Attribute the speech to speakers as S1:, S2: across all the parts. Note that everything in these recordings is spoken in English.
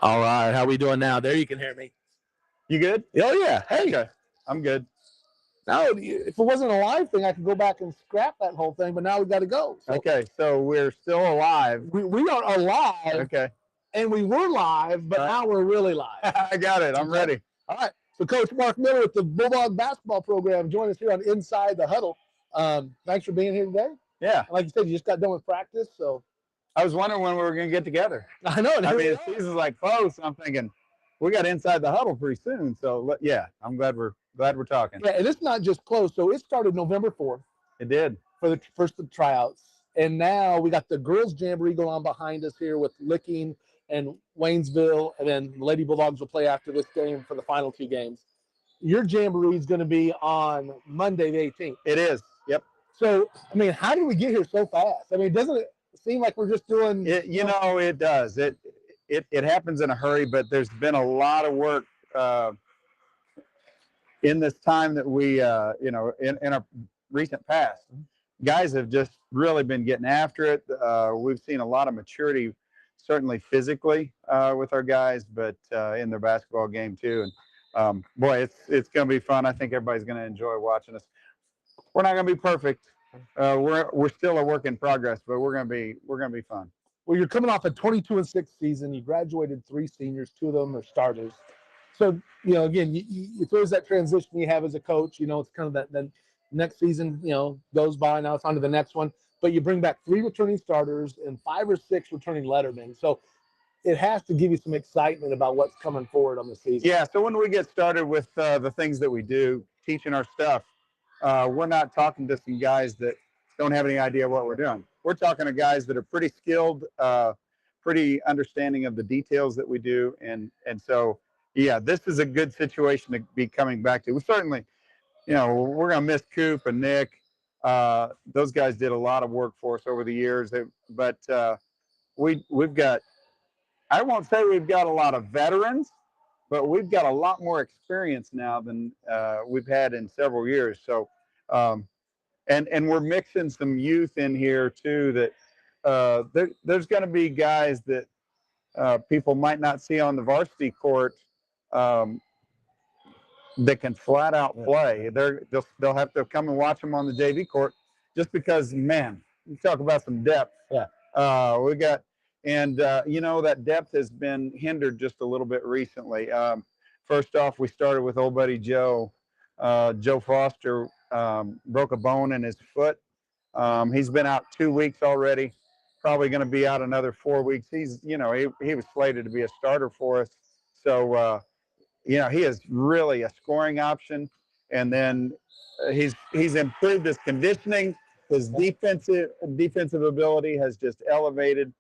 S1: All right, how we doing now? There, you can hear me.
S2: You good?
S1: Oh yeah. Hey,
S2: Okay. I'm good.
S1: now if it wasn't a live thing, I could go back and scrap that whole thing. But now we got to go. So
S2: Okay, so we're still alive.
S1: we are alive,
S2: Okay.
S1: and we were live, but now we're really live.
S2: I got it. I'm ready.
S1: All right. So Coach Mark Miller with the Bulldog basketball program joined us here on Inside the Huddle. Thanks for being here today.
S2: Yeah.
S1: Like you said, you just got done with practice, so
S2: I was wondering when we were going to get together.
S1: I know.
S2: I mean, the season's like close. I'm thinking we got Inside the Huddle pretty soon. So yeah, I'm glad we're talking.
S1: Yeah, and it's not just close. So it started November 4th.
S2: It did.
S1: For the first tryouts. And now we got the girls' jamboree going on behind us here with Licking and Waynesville, and then the Lady Bulldogs will play after this game for the final two games. Your jamboree is going to be on Monday, the 18th.
S2: It is. Yep.
S1: So, I mean, how did we get here so fast? I mean, doesn't it seem like we're just doing
S2: it? You know, it does. It happens in a hurry, but there's been a lot of work in this time that we, in our recent past. Guys have just really been getting after it. We've seen a lot of maturity, certainly physically with our guys, but in their basketball game too. And boy, it's going to be fun. I think everybody's going to enjoy watching us. We're not going to be perfect. We're still a work in progress, but we're going to be fun.
S1: Well, you're coming off a 22-6 season. You graduated 3 seniors, 2 of them are starters. So, again, if there's that transition you have as a coach, it's kind of that next season, goes by. Now it's on to the next one. But you bring back 3 returning starters and 5 or 6 returning lettermen. So it has to give you some excitement about what's coming forward on the season.
S2: Yeah, so when we get started with the things that we do, teaching our stuff, we're not talking to some guys that don't have any idea what we're doing. We're talking to guys that are pretty skilled, pretty understanding of the details that we do. And so, yeah, this is a good situation to be coming back to. We certainly, we're going to miss Coop and Nick. Those guys did a lot of work for us over the years. But we've got, I won't say we've got a lot of veterans, but we've got a lot more experience now than we've had in several years. So, and we're mixing some youth in here too. That there's going to be guys that people might not see on the varsity court. That can flat out play. They'll have to come and watch them on the JV court, just because, man, you talk about some depth.
S1: Yeah.
S2: We got, and that depth has been hindered just a little bit recently. First off, we started with old buddy Joe. Joe Foster broke a bone in his foot. He's been out 2 weeks already. Probably going to be out another 4 weeks. He's, he was slated to be a starter for us. So. He is really a scoring option, and then he's improved his conditioning. His defensive ability has just elevated.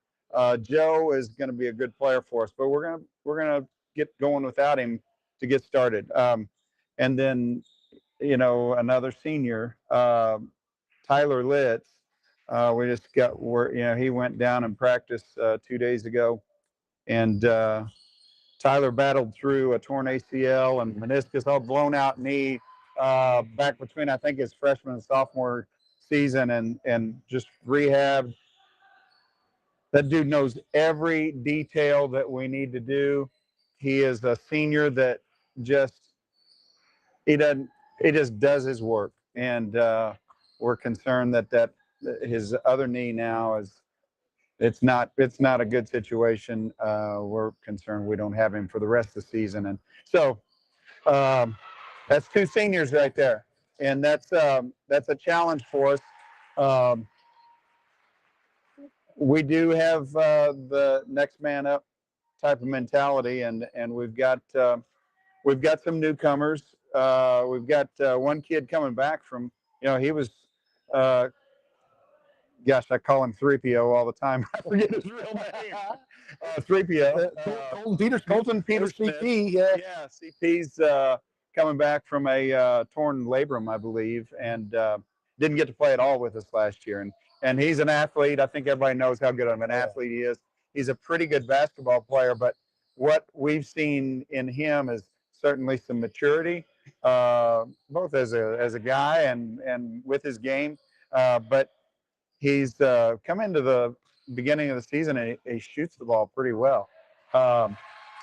S2: Joe is going to be a good player for us, but we're gonna get going without him to get started. And then another senior, Tyler Litz. We just got where he went down and practiced 2 days ago, and. Tyler battled through a torn ACL and meniscus, all blown out knee back between, I think, his freshman and sophomore season, and just rehabbed. That dude knows every detail that we need to do. He is a senior that he just does his work, and we're concerned that his other knee now is. It's not a good situation. We're concerned we don't have him for the rest of the season, and so that's 2 seniors right there, and that's a challenge for us. We do have the next man up type of mentality, and we've got some newcomers. We've got one kid coming back from he was. Gosh, I call him 3PO all the time. I forget his real name. 3PO. Colton Peters.
S1: CP,
S2: yeah, CP's coming back from a torn labrum, I believe, and didn't get to play at all with us last year. And he's an athlete. I think everybody knows how good of an athlete he is. He's a pretty good basketball player, but what we've seen in him is certainly some maturity, both as a guy and with his game, but he's come into the beginning of the season and he shoots the ball pretty well.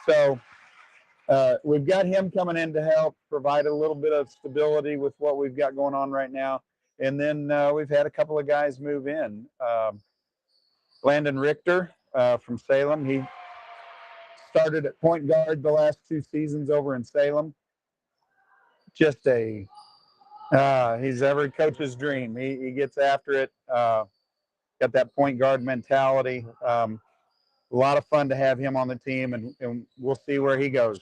S2: So we've got him coming in to help provide a little bit of stability with what we've got going on right now. And then we've had a couple of guys move in. Landon Richter from Salem. He started at point guard the last 2 seasons over in Salem. Just he's every coach's dream. He gets after it. Got that point guard mentality. A lot of fun to have him on the team, and we'll see where he goes.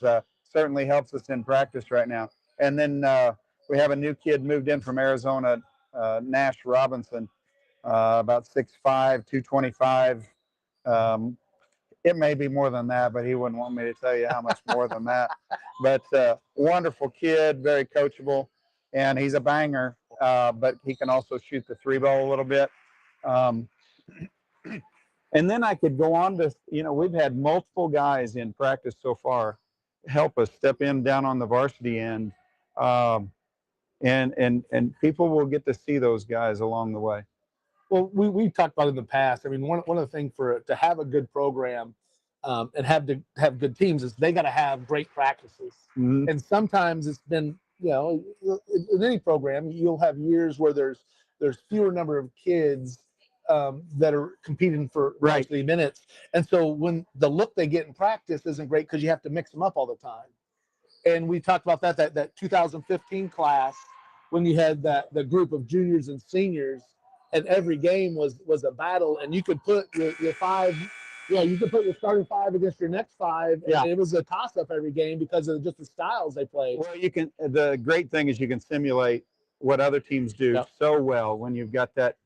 S2: Certainly helps us in practice right now. And then we have a new kid moved in from Arizona, Nash Robinson, about 6'5", 225. It may be more than that, but he wouldn't want me to tell you how much more than that. But wonderful kid, very coachable, and he's a banger, but he can also shoot the 3-ball a little bit. And then I could go on to, we've had multiple guys in practice so far help us step in down on the varsity end. And people will get to see those guys along the way.
S1: Well, we've talked about it in the past. I mean, one of the things to have a good program and have good teams is they got to have great practices.
S2: Mm-hmm.
S1: And sometimes it's been, in any program, you'll have years where there's fewer number of kids that are competing for varsity minutes. And so when the look they get in practice isn't great because you have to mix them up all the time. And we talked about that 2015 class when you had the group of juniors and seniors, and every game was a battle, and you could put your 5, you could put your starting 5 against your next 5. And it was a toss-up every game because of just the styles they played.
S2: Well, the great thing is you can simulate what other teams do so well when you've got that,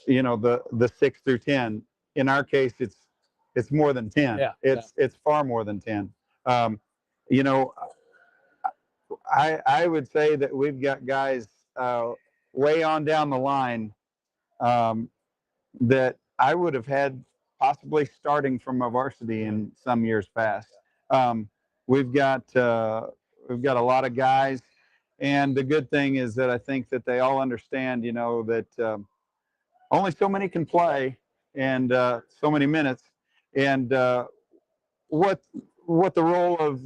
S2: the 6 through 10. In our case, it's more than 10. It's far more than 10. I would say that we've got guys way on down the line that I would have had possibly starting from a varsity in some years past. We've got a lot of guys, and the good thing is that I think that they all understand, that only so many can play, and so many minutes, and what the role of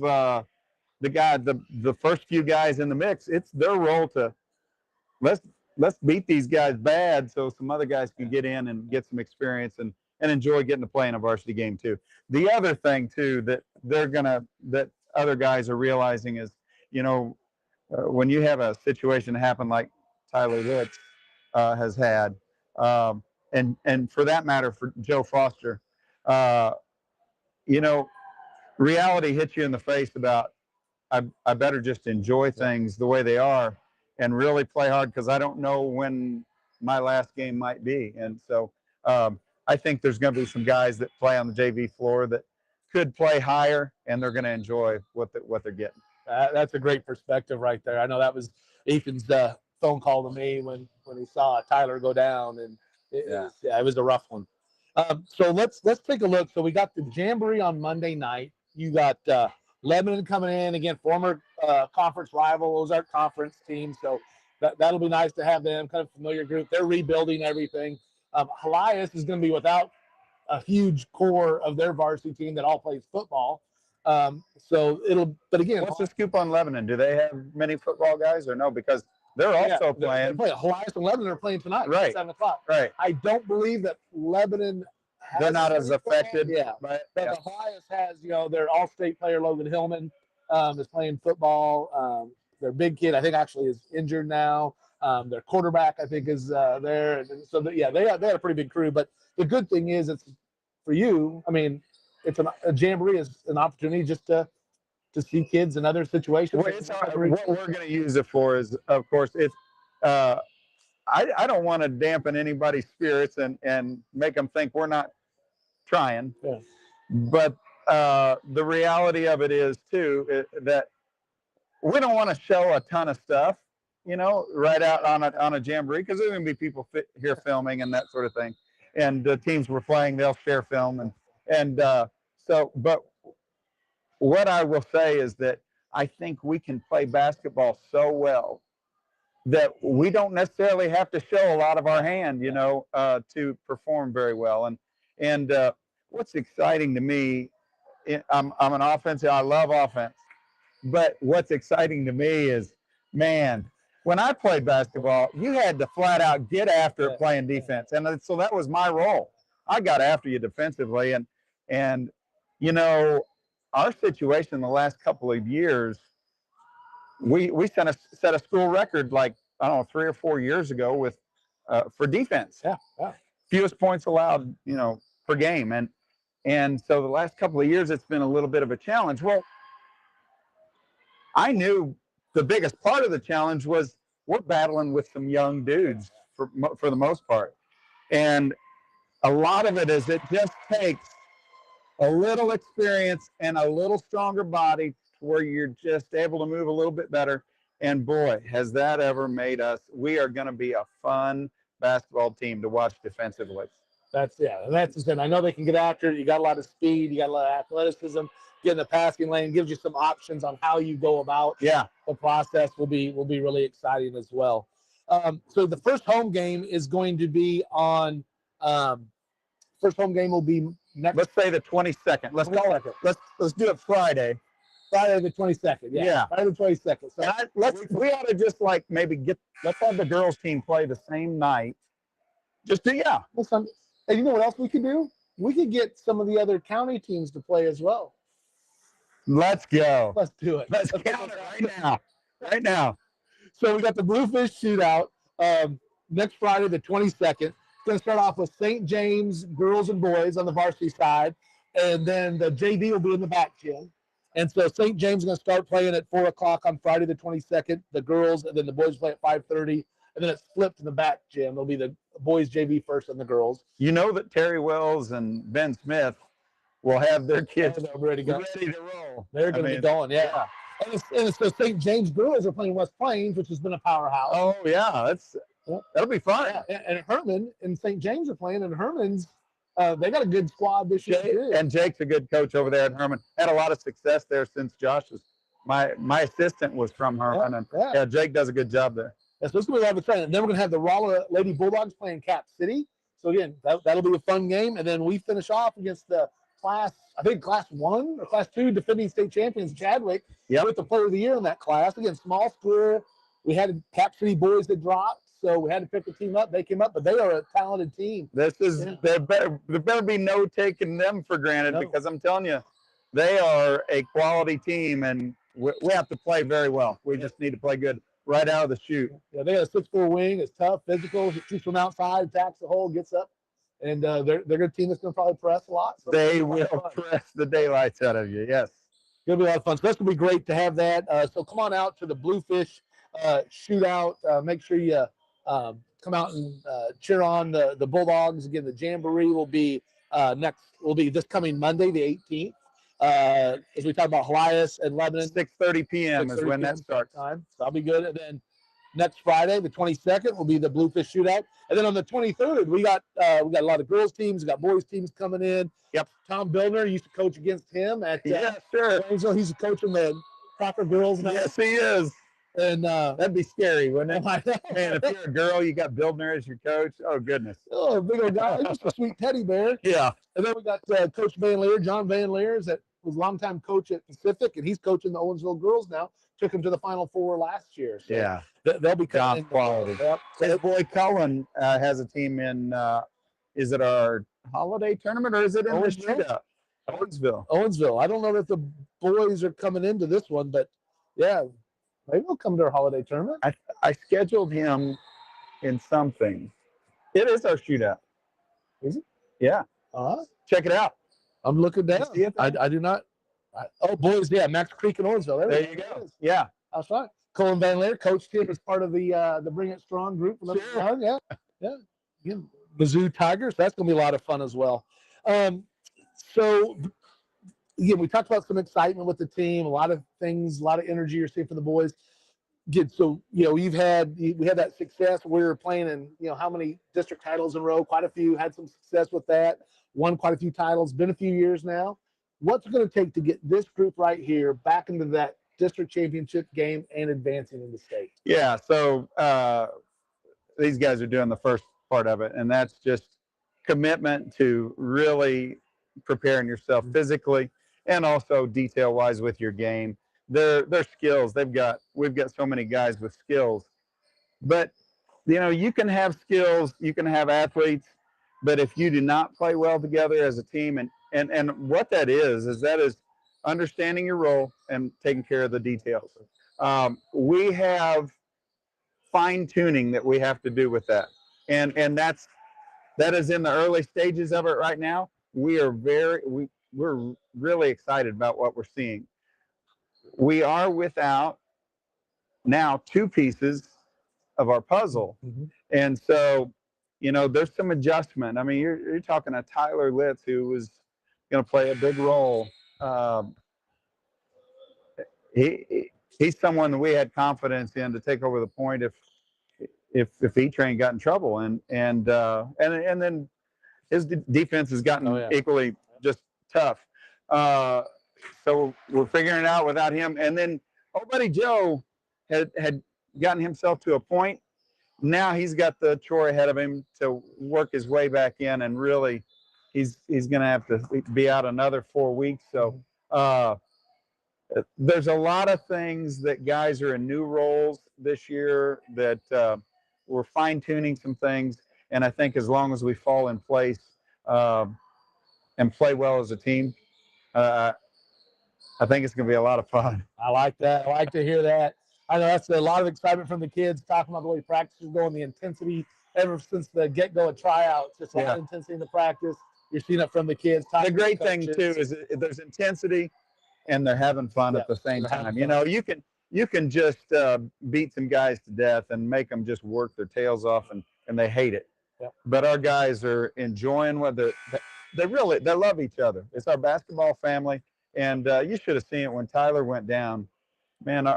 S2: the first few guys in the mix, it's their role to let's beat these guys bad so some other guys can get in and get some experience and enjoy getting to play in a varsity game too. The other thing too that that other guys are realizing is, when you have a situation happen like Tyler Litz has had, and for that matter for Joe Foster, reality hits you in the face about I better just enjoy things the way they are and really play hard because I don't know when my last game might be. And so I think there's going to be some guys that play on the JV floor that could play higher, and they're going to enjoy what they're getting.
S1: That's a great perspective right there. I know that was Ethan's phone call to me when he saw Tyler go down, and it was a rough one. So let's take a look. So we got the Jamboree on Monday night. You got Lebanon coming in again, former conference rival, Ozark Conference team. So that'll be nice to have them, kind of familiar group. They're rebuilding everything. Helias is going to be without a huge core of their varsity team that all plays football. But again,
S2: what's the scoop on Lebanon? Do they have many football guys or no? Because they're also playing.
S1: Helias and Lebanon are playing tonight,
S2: right?
S1: 7 o'clock.
S2: Right.
S1: I don't believe that Lebanon.
S2: They're not as affected.
S1: But the Helias has, their all-state player Logan Hillman is playing football. Their big kid, I think, actually is injured now. Their quarterback, I think, is there. And so they had a pretty big crew. But the good thing is, it's for you. I mean, a Jamboree is an opportunity just to see kids in other situations.
S2: What we're going to use it for is, of course, it's. I don't want to dampen anybody's spirits and make them think we're not trying.
S1: Yeah.
S2: But the reality of it is too that we don't want to show a ton of stuff, right out on a Jamboree, because there's going to be people here filming and that sort of thing. And the teams we're playing, they'll share film but what I will say is that I think we can play basketball so well that we don't necessarily have to show a lot of our hand, to perform very well. And what's exciting to me I'm an offensive. I love offense. But what's exciting to me is, man, when I played basketball, you had to flat out get after it playing defense, and so that was my role. I got after you defensively, and you know, our situation the last couple of years, we set a school record like I don't know 3 or 4 years ago with for defense.
S1: Yeah.
S2: Fewest points allowed, per game, and so the last couple of years it's been a little bit of a challenge. Well, I knew the biggest part of the challenge was we're battling with some young dudes for the most part. And a lot of it is it just takes a little experience and a little stronger body where you're just able to move a little bit better. And boy, has that ever made us, we are going to be a fun basketball team to watch defensively.
S1: That's just it. I know they can get after it. You got a lot of speed, you got a lot of athleticism. Get in the passing lane, gives you some options on how you go about the process. Will be really exciting as well. So the first home game is going to be on. First home game will be next.
S2: Let's say the 22nd. Let's call it. Let's do it Friday.
S1: Friday the 22nd. Yeah. Friday the 22nd. So
S2: we ought to just like maybe let's have the girls team play the same night.
S1: And you know what else we could do? We could get some of the other county teams to play as well.
S2: Let's go.
S1: Let's do it.
S2: Let's count it right now. Right now.
S1: So we got the Bluefish Shootout next Friday, the 22nd. It's going to start off with St. James girls and boys on the varsity side, and then the JV will be in the back gym. And so St. James is going to start playing at 4 o'clock on Friday, the 22nd. The girls, and then the boys play at 5:30, and then it's flipped in the back gym. It'll be the boys JV first and the girls.
S2: You know that Terry Wells and Ben Smith will have their kids
S1: ready to
S2: roll.
S1: They're going to be going, yeah. And so St. James girls are playing West Plains, which has been a powerhouse.
S2: Oh, yeah. That'll be fun.
S1: Yeah. And Herman and St. James are playing, and Herman's they got a good squad this year too.
S2: And Jake's a good coach over there at Herman. Had a lot of success there since Josh was my assistant was from Herman. And Jake does a good job there.
S1: Yeah, so it's going to be a lot of excitement. And then we're going to have the Rolla Lady Bulldogs playing Cap City. So again, that'll be a fun game. And then we finish off against the class 1 or class 2 defending state champions Chadwick with the player of the year in that class. Again, small school. We had Cap City boys that dropped, so we had to pick the team up. They came up, but they are a talented team.
S2: There better be no taking them for granted because I'm telling you, they are a quality team, and we have to play very well. We just need to play good right out of the chute.
S1: Yeah, they got a 6'4" wing. It's tough, physical. Shoots from outside, attacks the hole, gets up. And they're a good team that's going to probably press a lot. So
S2: they will press the daylights out of you, yes.
S1: It'll be a lot of fun. So that's going to be great to have that. So come on out to the Bluefish Shootout. Make sure you come out and cheer on the Bulldogs. Again, the Jamboree will be this coming Monday, the 18th. As we talk about Helias and Lebanon.
S2: 6:30 p.m. is when that starts.
S1: Time. So that'll be good. And then next Friday, the 22nd, will be the Bluefish Shootout. And then on the 23rd, we got a lot of girls teams, we got boys teams coming in.
S2: Yep.
S1: Tom Billner used to coach against him at
S2: sure.
S1: He's coaching the Crocker girls now.
S2: Yes, he is.
S1: And
S2: that'd be scary, wouldn't it? Man, if you're a girl, you got Bildner as your coach. Oh, goodness.
S1: Oh, big old guy. He's just a sweet teddy bear.
S2: Yeah.
S1: And then we got Coach Van Leer, John Van Leer, that was a longtime coach at Pacific, and he's coaching the Owensville girls now. Took him to the Final Four last year. So they'll be coming.
S2: John's quality.
S1: Yep.
S2: His boy Cullen has a team in, is it our holiday tournament or is it in the shootout?
S1: Owensville. I don't know if the boys are coming into this one, but yeah, maybe they'll come to our holiday tournament.
S2: I scheduled him in something. It is our shootout.
S1: Is it?
S2: Yeah. Check it out.
S1: I'm looking down. I do not. Boys, Max Creek and Owensville.
S2: There you go. Yeah.
S1: That's right. Colin Van Leer coached him as part of the Bring It Strong group.
S2: Sure.
S1: Yeah. Mizzou Tigers. That's going to be a lot of fun as well. So, again, we talked about some excitement with the team, a lot of things, a lot of energy you're seeing from the boys. Good. So, we had that success. We were playing in, how many district titles in a row? Quite a few. Had some success with that. Won quite a few titles. Been a few years now. What's it going to take to get this group right here back into that district championship game and advancing into state?
S2: Yeah. So these guys are doing the first part of it, and that's just commitment to really preparing yourself physically and also detail wise with your game. Their skills. We've got so many guys with skills, but you can have skills, you can have athletes, but if you do not play well together as a team, and what that is understanding your role and taking care of the details. We have fine tuning that we have to do with that, and that is in the early stages of it right now. We're really excited about what we're seeing. We are without now two pieces of our puzzle.
S1: Mm-hmm.
S2: And so, there's some adjustment. I mean, you're talking a Tyler Litz who was going to play a big role. He's someone that we had confidence in to take over the point if E-Train got in trouble, and then his defense has gotten equally just tough. So we're figuring it out without him. And then old buddy Joe had gotten himself to a point. Now he's got the chore ahead of him to work his way back in, and really he's going to have to be out another 4 weeks. So there's a lot of things that guys are in new roles this year that we're fine-tuning some things. And I think as long as we fall in place and play well as a team, I think it's going to be a lot of fun.
S1: I like that. I like to hear that. I know that's a lot of excitement from the kids, talking about the way practice is going, the intensity ever since the get-go of tryouts. Just a lot of intensity in the practice. You're seeing it from the kids.
S2: The great thing, too, is there's intensity and they're having fun at the same time. You can just beat some guys to death and make them just work their tails off, and they hate it.
S1: Yep.
S2: But our guys are enjoying what they love each other. It's our basketball family. And you should have seen it when Tyler went down. Man,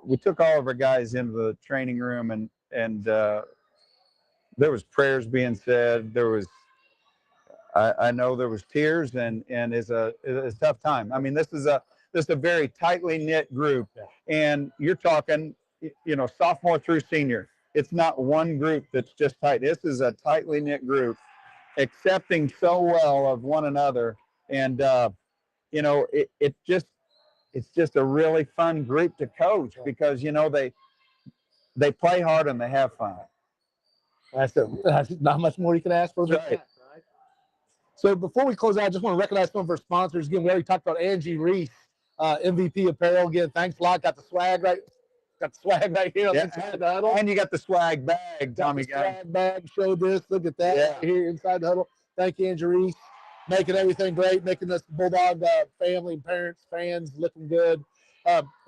S2: we took all of our guys into the training room, and there was prayers being said. There was, I know there was tears, and it's a tough time. I mean, this is a very tightly knit group, and you're talking, sophomore through senior. It's not one group that's just tight. This is a tightly knit group, accepting so well of one another, and it's just a really fun group to coach because they play hard and they have fun.
S1: That's not much more you can ask for. Right. So before we close out, I just want to recognize some of our sponsors. Again, we already talked about Angie Reese, MVP Apparel. Again, thanks a lot. Got the swag right here on inside the huddle.
S2: And you got the swag bag, Tommy.
S1: Swag bag. Show this. Look at that right here inside the huddle. Thank you, Angie Reese. Making everything great, making us Bulldog family, parents, fans looking good.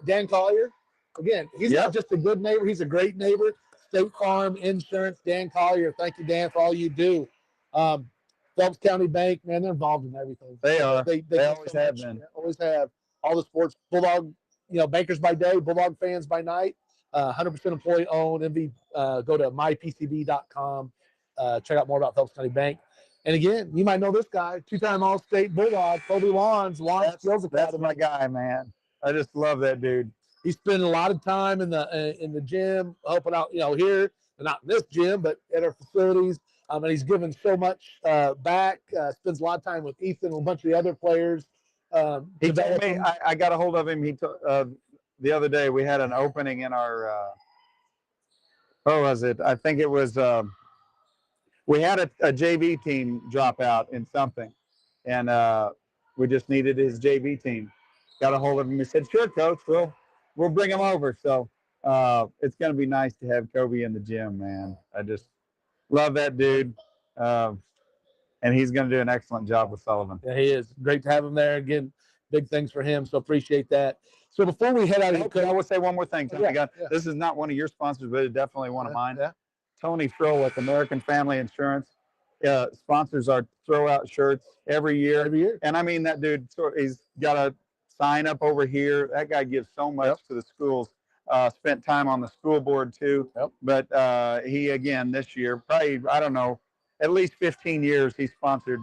S1: Dan Collier, again, he's not just a good neighbor, he's a great neighbor. State Farm Insurance, Dan Collier. Thank you, Dan, for all you do. Phelps County Bank, man, they're involved in everything.
S2: They are.
S1: They
S2: always have been.
S1: Always have. All the sports, Bulldog, bankers by day, Bulldog fans by night. 100% employee owned. Go to mypcb.com. Check out more about Phelps County Bank. And again, you might know this guy, two-time All-State Bulldog, Kobe Lawns, Skills Academy.
S2: That's my guy, man. I just love that dude.
S1: He spent a lot of time in the gym, helping out, here, not in this gym, but at our facilities. And he's given so much back. Spends a lot of time with Ethan and a bunch of the other players.
S2: He told me, I got a hold of him. He the other day we had an opening in our. What was it? I think it was. We had a JV team drop out in something, and we just needed his JV team. Got a hold of him. He said, "Sure, coach, we'll bring him over." So it's going to be nice to have Kobe in the gym, man. I just love that dude, and he's going to do an excellent job with Sullivan.
S1: Yeah, he is. Great to have him there. Again, big things for him, so appreciate that. So before we head out of here,
S2: I will say one more thing, Tony. This is not one of your sponsors, but it's definitely one of mine.
S1: Yeah.
S2: Tony Frill with American Family Insurance sponsors our throwout shirts every year.
S1: Every year.
S2: And I mean, that dude, he's got a sign up over here. That guy gives so much to the schools. Spent time on the school board too. But he, again, this year, probably, I don't know, at least 15 years, he sponsored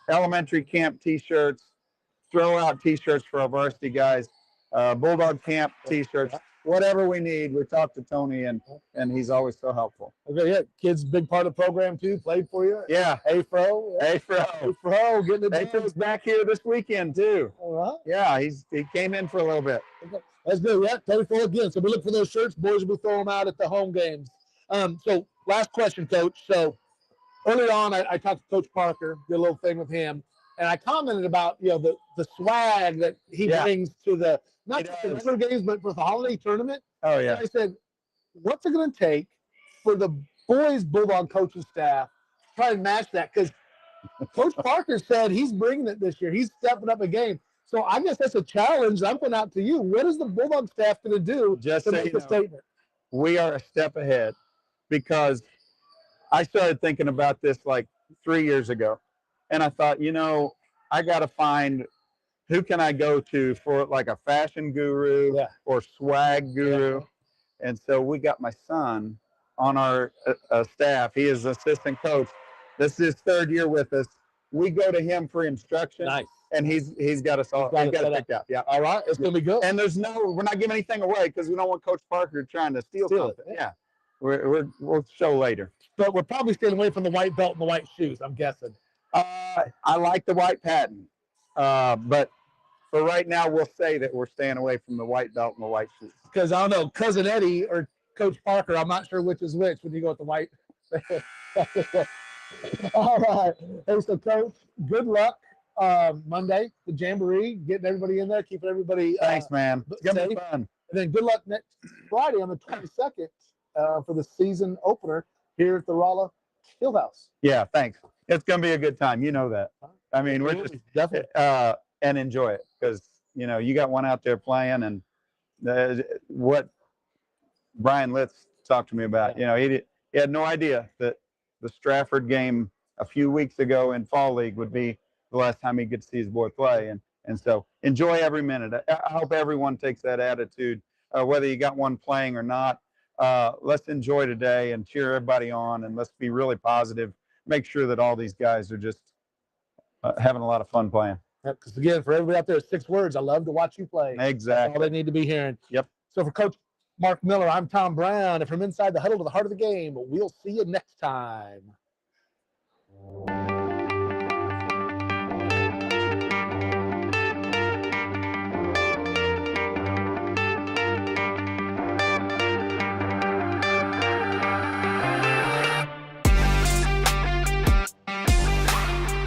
S2: elementary camp T-shirts, throwout T-shirts for our varsity guys, Bulldog camp T-shirts. whatever we need, we talk to Tony, and he's always so helpful.
S1: Okay, yeah, kids, big part of the program too. Played for you.
S2: Yeah.
S1: Afro.
S2: Afro
S1: getting it.
S2: Afro's back here this weekend too.
S1: All right.
S2: Yeah, he came in for a little bit.
S1: Okay. That's good. Yeah, totally full again. So we look for those shirts. Boys will be throwing them out at the home games. So last question, Coach. So earlier on, I talked to Coach Parker, did a little thing with him, and I commented about the swag that he brings to the not just the regular games, but for the holiday tournament.
S2: Oh yeah.
S1: And I said, what's it going to take for the boys Bulldog coaching staff to try and match that? Because Coach Parker said he's bringing it this year. He's stepping up a game. So I guess that's a challenge. I'm putting out to you. What is the Bulldog staff going to do to make a statement?
S2: We are a step ahead, because I started thinking about this like 3 years ago, and I thought, I got to find who can I go to for like a fashion guru or swag guru. Yeah. And so we got my son on our staff. He is assistant coach. This is his 3rd year with us. We go to him for instruction.
S1: Nice.
S2: And he's got us all. He's got it picked out. Yeah.
S1: All right. It's gonna be good.
S2: And we're not giving anything away because we don't want Coach Parker trying to steal something. Yeah. We'll show later.
S1: But we're probably staying away from the white belt and the white shoes, I'm guessing.
S2: I like the white patent, but for right now, we'll say that we're staying away from the white belt and the white shoes.
S1: Because I don't know, Cousin Eddie or Coach Parker, I'm not sure which is which when you go with the white. All right. Hey, so Coach, good luck Monday, the Jamboree, getting everybody in there, keeping everybody
S2: Thanks, man. It's going to be fun.
S1: And then good luck next Friday on the 22nd for the season opener here at the Rolla Fieldhouse.
S2: Yeah, thanks. It's going to be a good time. You know that. I mean, we're just
S1: definitely
S2: and enjoy it, because you got one out there playing, and what Brian Litz talked to me about. He had no idea that the Stratford game a few weeks ago in Fall League would be the last time he could see his boy play, and so enjoy every minute. I hope everyone takes that attitude, whether you got one playing or not. Let's enjoy today and cheer everybody on, and let's be really positive. Make sure that all these guys are just having a lot of fun playing.
S1: Because again, for everybody out there, 6 words: I love to watch you play.
S2: Exactly.
S1: That's all they need to be hearing.
S2: Yep.
S1: So for Coach Mark Miller, I'm Tom Brown, and from inside the huddle to the heart of the game, we'll see you next time.